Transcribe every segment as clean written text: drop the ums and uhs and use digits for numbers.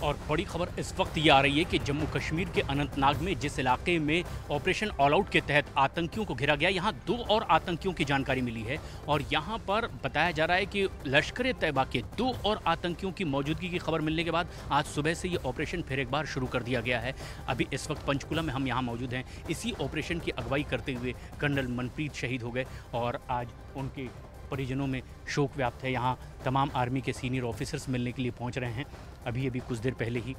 और बड़ी खबर इस वक्त ये आ रही है कि जम्मू कश्मीर के अनंतनाग में जिस इलाके में ऑपरेशन ऑल आउट के तहत आतंकियों को घेरा गया, यहाँ 2 और आतंकियों की जानकारी मिली है और यहाँ पर बताया जा रहा है कि लश्कर तैयबा के 2 और आतंकियों की मौजूदगी की खबर मिलने के बाद आज सुबह से ये ऑपरेशन फिर एक बार शुरू कर दिया गया है। अभी इस वक्त पंचकुला में हम यहाँ मौजूद हैं। इसी ऑपरेशन की अगुवाई करते हुए कर्नल मनप्रीत शहीद हो गए और आज उनके परिजनों में शोक व्याप्त है। यहाँ तमाम आर्मी के सीनियर ऑफिसर्स मिलने के लिए पहुँच रहे हैं। अभी कुछ देर पहले ही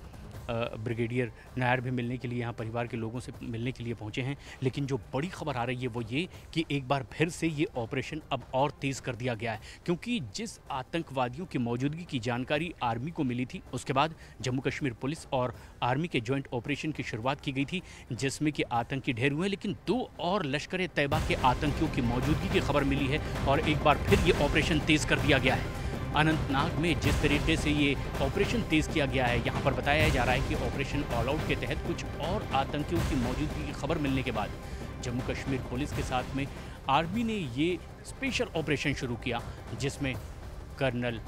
ब्रिगेडियर नायर भी मिलने के लिए यहाँ परिवार के लोगों से मिलने के लिए पहुँचे हैं। लेकिन जो बड़ी खबर आ रही है वो ये कि एक बार फिर से ये ऑपरेशन अब और तेज़ कर दिया गया है, क्योंकि जिस आतंकवादियों की मौजूदगी की जानकारी आर्मी को मिली थी उसके बाद जम्मू कश्मीर पुलिस और आर्मी के जॉइंट ऑपरेशन की शुरुआत की गई थी, जिसमें कि आतंकी ढेर हुए। लेकिन 2 और लश्कर तैयबा के आतंकियों की मौजूदगी की खबर मिली है और एक बार फिर ये ऑपरेशन तेज़ कर दिया गया है। अनंतनाग में जिस तरीके से ये ऑपरेशन तेज़ किया गया है, यहाँ पर बताया जा रहा है कि ऑपरेशन ऑल आउट के तहत कुछ और आतंकियों की मौजूदगी की खबर मिलने के बाद जम्मू कश्मीर पुलिस के साथ में आर्मी ने ये स्पेशल ऑपरेशन शुरू किया, जिसमें कर्नल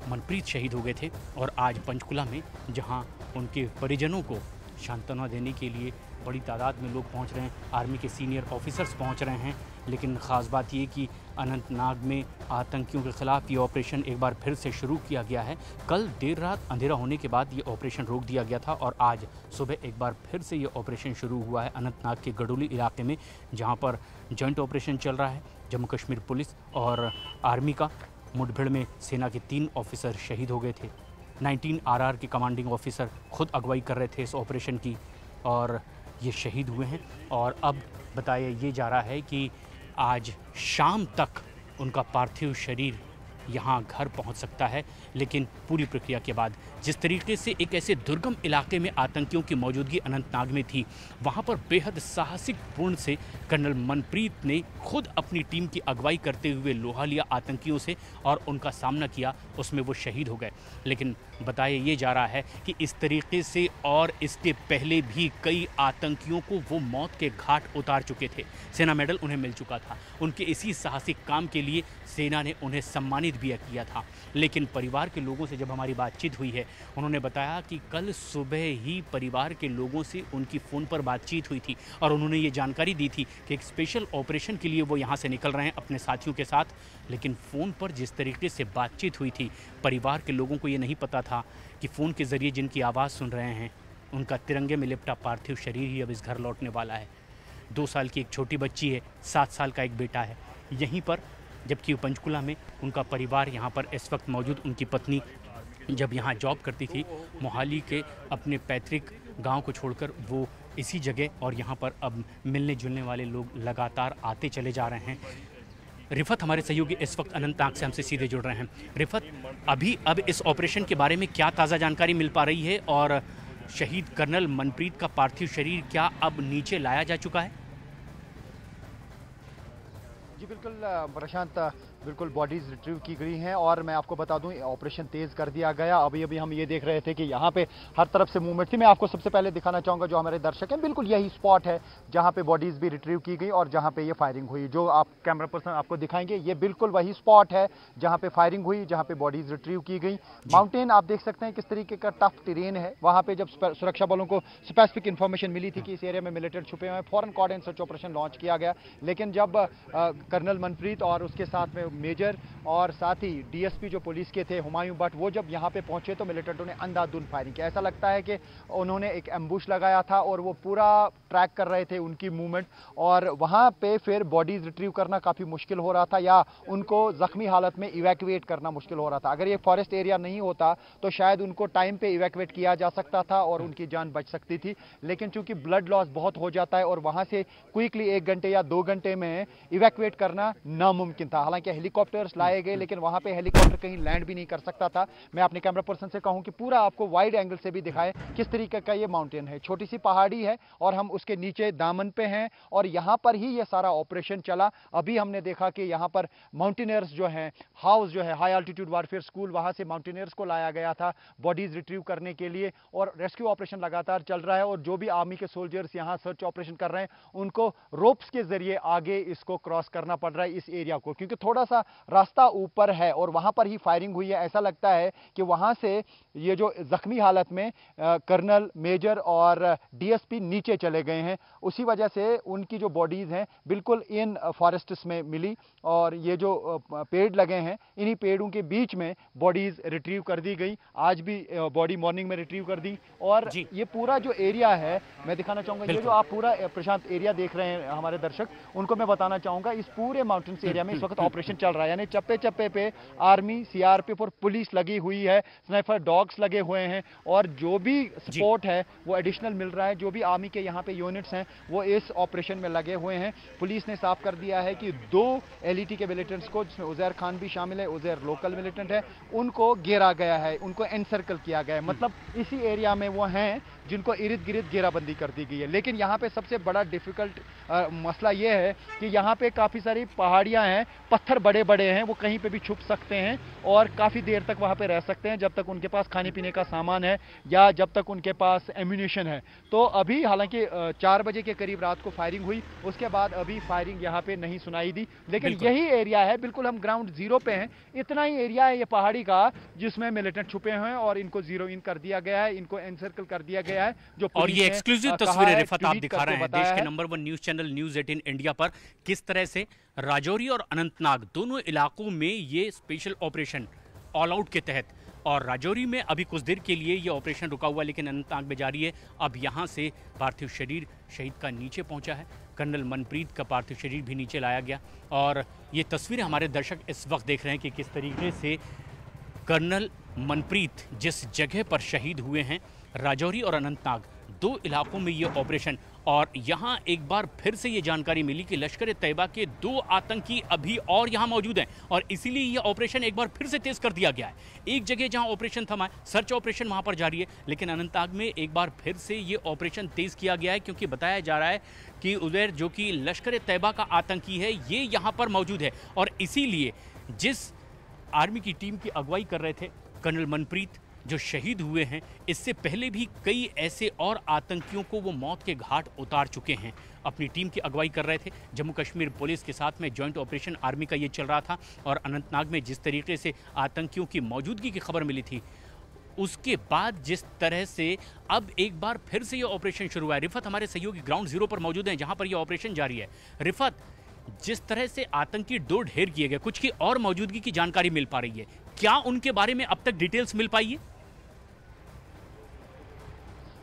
मनप्रीत शहीद हो गए थे। और आज पंचकुला में जहाँ उनके परिजनों को सांत्वना देने के लिए बड़ी तादाद में लोग पहुंच रहे हैं, आर्मी के सीनियर ऑफिसर्स पहुंच रहे हैं। लेकिन ख़ास बात ये कि अनंतनाग में आतंकियों के ख़िलाफ़ ये ऑपरेशन एक बार फिर से शुरू किया गया है। कल देर रात अंधेरा होने के बाद ये ऑपरेशन रोक दिया गया था और आज सुबह एक बार फिर से ये ऑपरेशन शुरू हुआ है अनंतनाग के गडोली इलाके में, जहाँ पर जॉइंट ऑपरेशन चल रहा है। जम्मू कश्मीर पुलिस और आर्मी का मुठभेड़ में सेना के 3 ऑफिसर शहीद हो गए थे। 19 RR के कमांडिंग ऑफिसर खुद अगुवाई कर रहे थे इस ऑपरेशन की और ये शहीद हुए हैं। और अब बताया ये जा रहा है कि आज शाम तक उनका पार्थिव शरीर यहाँ घर पहुँच सकता है। लेकिन पूरी प्रक्रिया के बाद जिस तरीके से एक ऐसे दुर्गम इलाके में आतंकियों की मौजूदगी अनंतनाग में थी, वहाँ पर बेहद साहसिक पूर्ण से कर्नल मनप्रीत ने खुद अपनी टीम की अगुवाई करते हुए लोहा लिया आतंकियों से और उनका सामना किया, उसमें वो शहीद हो गए। लेकिन बताया ये जा रहा है कि इस तरीके से और इसके पहले भी कई आतंकियों को वो मौत के घाट उतार चुके थे। सेना मेडल उन्हें मिल चुका था। उनके इसी साहसिक काम के लिए सेना ने उन्हें सम्मानित भी किया था। लेकिन परिवार के लोगों से जब हमारी बातचीत हुई है, उन्होंने बताया कि कल सुबह ही परिवार के लोगों से उनकी फ़ोन पर बातचीत हुई थी और उन्होंने ये जानकारी दी थी कि एक स्पेशल ऑपरेशन के लिए वो यहाँ से निकल रहे हैं अपने साथियों के साथ। लेकिन फ़ोन पर जिस तरीके से बातचीत हुई थी, परिवार के लोगों को ये नहीं पता था कि फ़ोन के ज़रिए जिनकी आवाज़ सुन रहे हैं, उनका तिरंगे में लिपटा पार्थिव शरीर ही अब इस घर लौटने वाला है। 2 साल की एक छोटी बच्ची है, 7 साल का एक बेटा है यहीं पर, जबकि पंचकुला में उनका परिवार यहाँ पर इस वक्त मौजूद। उनकी पत्नी जब यहाँ जॉब करती थी मोहाली के अपने पैतृक गांव को छोड़कर, वो इसी जगह और यहाँ पर अब मिलने जुलने वाले लोग लगातार आते चले जा रहे हैं। रिफत हमारे सहयोगी इस वक्त अनंतनाग से हमसे सीधे जुड़ रहे हैं। रिफत, अभी अब इस ऑपरेशन के बारे में क्या ताज़ा जानकारी मिल पा रही है और शहीद कर्नल मनप्रीत का पार्थिव शरीर क्या अब नीचे लाया जा चुका है? जी बिल्कुल प्रशांत, बिल्कुल बॉडीज़ रिट्रीव की गई हैं और मैं आपको बता दूं ऑपरेशन तेज़ कर दिया गया। अभी हम ये देख रहे थे कि यहाँ पे हर तरफ से मूवमेंट थी। मैं आपको सबसे पहले दिखाना चाहूँगा, जो हमारे दर्शक हैं, बिल्कुल यही स्पॉट है जहाँ पे बॉडीज़ भी रिट्रीव की गई और जहाँ पे ये फायरिंग हुई। जो आप कैमरा पर्सन आपको दिखाएंगे, ये बिल्कुल वही स्पॉट है जहाँ पे फायरिंग हुई, जहाँ पे बॉडीज़ रिट्रीव की गई। माउंटेन आप देख सकते हैं किस तरीके का टफ टेरेन है। वहाँ पे जब सुरक्षा बलों को स्पेसिफिक इन्फॉर्मेशन मिली थी कि इस एरिया में मिलिटेंट छुपे हुए हैं, फॉरन कॉर्डन सर्च ऑपरेशन लॉन्च किया गया। लेकिन जब कर्नल मनप्रीत और उसके साथ में मेजर और साथ ही डीएसपी जो पुलिस के थे हुमायूं भट्ट, वो जब यहाँ पे पहुंचे तो मिलिटेंटों ने अंधाधुंध फायरिंग किया। ऐसा लगता है कि उन्होंने एक एम्बुश लगाया था और वो पूरा ट्रैक कर रहे थे उनकी मूवमेंट, और वहाँ पे फिर बॉडीज रिट्रीव करना काफ़ी मुश्किल हो रहा था या उनको जख्मी हालत में इवैक्यूएट करना मुश्किल हो रहा था। अगर ये फॉरेस्ट एरिया नहीं होता तो शायद उनको टाइम पे इवैक्यूएट किया जा सकता था और उनकी जान बच सकती थी। लेकिन चूंकि ब्लड लॉस बहुत हो जाता है और वहाँ से क्विकली 1 घंटे या 2 घंटे में इवैक्यूएट करना नामुमकिन था। हालांकि हेलीकॉप्टर्स लाए गए, लेकिन वहां पे हेलीकॉप्टर कहीं लैंड भी नहीं कर सकता था। मैं अपने कैमरा पर्सन से कहूं कि पूरा आपको वाइड एंगल से भी दिखाएं किस तरीके का ये माउंटेन है। छोटी सी पहाड़ी है और हम उसके नीचे दामन पे हैं और यहां पर ही ये सारा ऑपरेशन चला। अभी हमने देखा कि यहां पर माउंटेनियर्स जो हैं, हाउस जो है हाई अल्टीट्यूड वारफेयर स्कूल, वहां से माउंटेनियर्स को लाया गया था बॉडीज रिट्रीव करने के लिए और रेस्क्यू ऑपरेशन लगातार चल रहा है। और जो भी आर्मी के सोल्जर्स यहां सर्च ऑपरेशन कर रहे हैं, उनको रोप्स के जरिए आगे इसको क्रॉस करना पड़ रहा है इस एरिया को, क्योंकि थोड़ा सा सा रास्ता ऊपर है और वहां पर ही फायरिंग हुई है। ऐसा लगता है कि वहां से ये जो जख्मी हालत में कर्नल, मेजर और डीएसपी नीचे चले गए हैं, उसी वजह से उनकी जो बॉडीज हैं बिल्कुल इन फॉरेस्ट्स में मिली और ये जो पेड़ लगे हैं इन्हीं पेड़ों के बीच में बॉडीज रिट्रीव कर दी गई। आज भी बॉडी मॉर्निंग में रिट्रीव कर दी। और ये पूरा जो एरिया है मैं दिखाना चाहूंगा, ये जो आप पूरा प्रशांत एरिया देख रहे हैं हमारे दर्शक, उनको मैं बताना चाहूंगा इस पूरे माउंटेन्स एरिया में इस वक्त ऑपरेशन चल रहा है। यानी चप्पे चप्पे पे आर्मी, सीआरपीएफ और पुलिस लगी हुई है, स्नाइपर डॉग्स लगे हुए हैं और जो भी सपोर्ट है वो एडिशनल मिल रहा है। जो भी आर्मी के यहाँ पे यूनिट्स हैं वो इस ऑपरेशन में लगे हुए हैं। पुलिस ने साफ कर दिया है कि 2 एलईटी के मिलिटेंट्स को, जिसमें उजैर खान भी शामिल है, उजैर लोकल मिलिटेंट है, उनको घेरा गया है, उनको एनसर्कल किया गया है। मतलब इसी एरिया में वो हैं जिनको इर्द गिर्द घेराबंदी कर दी गई है। लेकिन यहाँ पे सबसे बड़ा डिफिकल्ट मसला ये है कि यहाँ पे काफ़ी सारी पहाड़ियाँ हैं, पत्थर बड़े बड़े हैं, वो कहीं पे भी छुप सकते हैं और काफ़ी देर तक वहाँ पे रह सकते हैं जब तक उनके पास खाने पीने का सामान है या जब तक उनके पास एम्यूनिशन है। तो अभी हालांकि 4 बजे के करीब रात को फायरिंग हुई, उसके बाद अभी फायरिंग यहाँ पे नहीं सुनाई दी। लेकिन यही एरिया है, बिल्कुल हम ग्राउंड जीरो पे हैं, इतना ही एरिया है ये पहाड़ी का जिसमें मिलिटेंट छुपे हुए हैं और इनको जीरो इन कर दिया गया है, इनको एनसर्कल कर दिया गया है। जो और ये एक्सक्लूसिव तस्वीरें रिफत आप दिखा रहे हैं देश के number 1 news channel news 18 India पर, किस तरह से राजौरी और अनंतनाग दोनों इलाकों में ये स्पेशल ऑपरेशन ऑल आउट के तहत, और राजौरी में अभी कुछ देर के लिए ये ऑपरेशन रुका हुआ लेकिन अनंतनाग में जारी है। अब यहाँ से पार्थिव शरीर शहीद का नीचे पहुंचा है, कर्नल मनप्रीत का पार्थिव शरीर भी नीचे लाया गया और ये तस्वीरें हमारे दर्शक इस वक्त देख रहे हैं कि किस तरीके से कर्नल मनप्रीत जिस जगह पर शहीद हुए हैं, राजौरी और अनंतनाग 2 इलाकों में ये ऑपरेशन। और यहाँ एक बार फिर से ये जानकारी मिली कि लश्कर तैयबा के 2 आतंकी अभी और यहाँ मौजूद हैं और इसीलिए ये ऑपरेशन एक बार फिर से तेज कर दिया गया है। एक जगह जहाँ ऑपरेशन थमा है, सर्च ऑपरेशन वहाँ पर जारी है, लेकिन अनंतनाग में एक बार फिर से ये ऑपरेशन तेज किया गया है क्योंकि बताया जा रहा है कि उज़ैर जो कि लश्कर तैयबा का आतंकी है ये यहाँ पर मौजूद है और इसीलिए जिस आर्मी की टीम की अगुवाई कर रहे थे कर्नल मनप्रीत जो शहीद हुए हैं, इससे पहले भी कई ऐसे और आतंकियों को वो मौत के घाट उतार चुके हैं। अपनी टीम की अगुवाई कर रहे थे, जम्मू कश्मीर पुलिस के साथ में जॉइंट ऑपरेशन आर्मी का ये चल रहा था और अनंतनाग में जिस तरीके से आतंकियों की मौजूदगी की खबर मिली थी, उसके बाद जिस तरह से अब एक बार फिर से ये ऑपरेशन शुरू हुआ है। रिफत हमारे सहयोगी ग्राउंड जीरो पर मौजूद हैं जहाँ पर यह ऑपरेशन जारी है। रिफत, जिस तरह से आतंकी 2 ढेर किए गए, कुछ की और मौजूदगी की जानकारी मिल पा रही है, क्या उनके बारे में अब तक डिटेल्स मिल पाई है?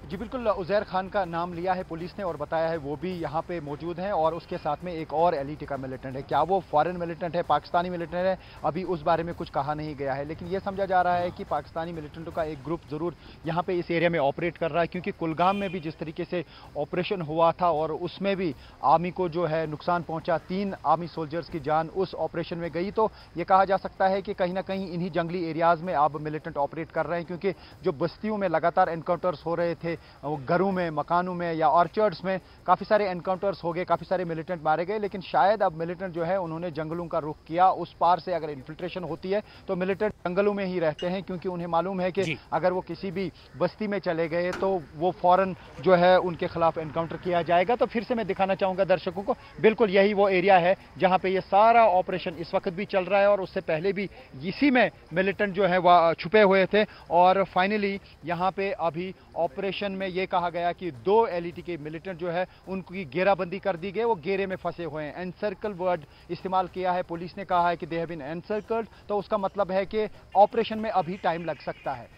जी बिल्कुल, उज़ैर खान का नाम लिया है पुलिस ने और बताया है वो भी यहाँ पे मौजूद हैं और उसके साथ में एक और एलईटी का मिलिटेंट है। क्या वो फॉरेन मिलिटेंट है, पाकिस्तानी मिलिटेंट है, अभी उस बारे में कुछ कहा नहीं गया है। लेकिन ये समझा जा रहा है कि पाकिस्तानी मिलिटेंटों का एक ग्रुप ज़रूर यहाँ पे इस एरिया में ऑपरेट कर रहा है, क्योंकि कुलगाम में भी जिस तरीके से ऑपरेशन हुआ था और उसमें भी आर्मी को जो है नुकसान पहुँचा, 3 आर्मी सोल्जर्स की जान उस ऑपरेशन में गई। तो ये कहा जा सकता है कि कहीं ना कहीं इन्हीं जंगली एरियाज़ में अब मिलिटेंट ऑपरेट कर रहे हैं, क्योंकि जो बस्तियों में लगातार एनकाउंटर्स हो रहे थे, घरों में, मकानों में या ऑर्चर्ड्स में काफ़ी सारे एनकाउंटर्स हो गए, काफ़ी सारे मिलिटेंट मारे गए। लेकिन शायद अब मिलिटेंट जो है उन्होंने जंगलों का रुख किया। उस पार से अगर इन्फिल्ट्रेशन होती है तो मिलिटेंट जंगलों में ही रहते हैं, क्योंकि उन्हें मालूम है कि अगर वो किसी भी बस्ती में चले गए तो वो फौरन जो है उनके खिलाफ एनकाउंटर किया जाएगा। तो फिर से मैं दिखाना चाहूँगा दर्शकों को, बिल्कुल यही वो एरिया है जहाँ पे ये सारा ऑपरेशन इस वक्त भी चल रहा है और उससे पहले भी इसी में मिलिटेंट जो है वह छुपे हुए थे। और फाइनली यहाँ पे अभी ऑपरेशन में ये कहा गया कि 2 एलईटी के मिलिटेंट जो है उनकी घेराबंदी कर दी गई, वो घेरे में फंसे हुए हैं। एनसर्कल वर्ड इस्तेमाल किया है, पुलिस ने कहा है कि दे हैव बीन एनसर्कल्ड, तो उसका मतलब है कि ऑपरेशन में अभी टाइम लग सकता है।